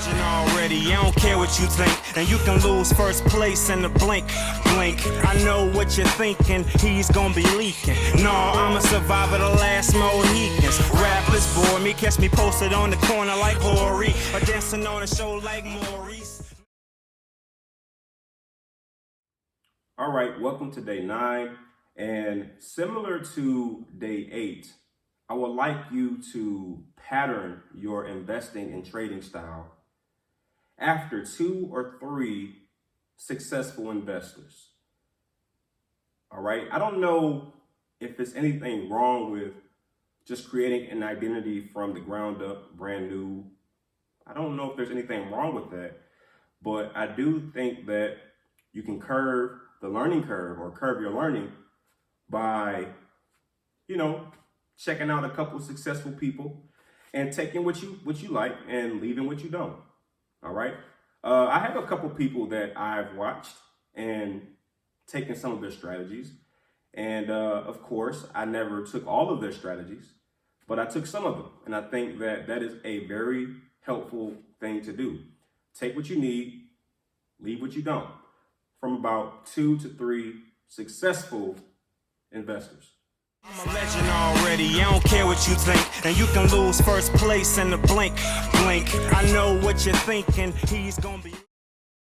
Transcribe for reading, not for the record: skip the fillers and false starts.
legend already, I don't care what you think. And you can lose first place in the blink. I know what you're thinking, he's gonna be leaking. No, I'm a survivor, the last Mohicans. Rappers bore me, catch me posted on the corner like Hori, or dancing on a show like Maurice. All right, welcome to day 9. And similar to day 8, I would like you to pattern your investing and trading style after 2 or 3 successful investors. All right, I don't know if there's anything wrong with just creating an identity from the ground up, brand new. I don't know if there's anything wrong with that, but I do think that you can curve the learning curve or curve your learning by, checking out a couple of successful people and taking what you like and leaving what you don't. All right. I have a couple people that I've watched and taken some of their strategies. And of course, I never took all of their strategies, but I took some of them. And I think that that is a very helpful thing to do. Take what you need, leave what you don't, from about 2 to 3 successful investors. I'm a legend already, I don't care what you think. And you can lose first place in the blink. I know what you're thinking, he's gonna be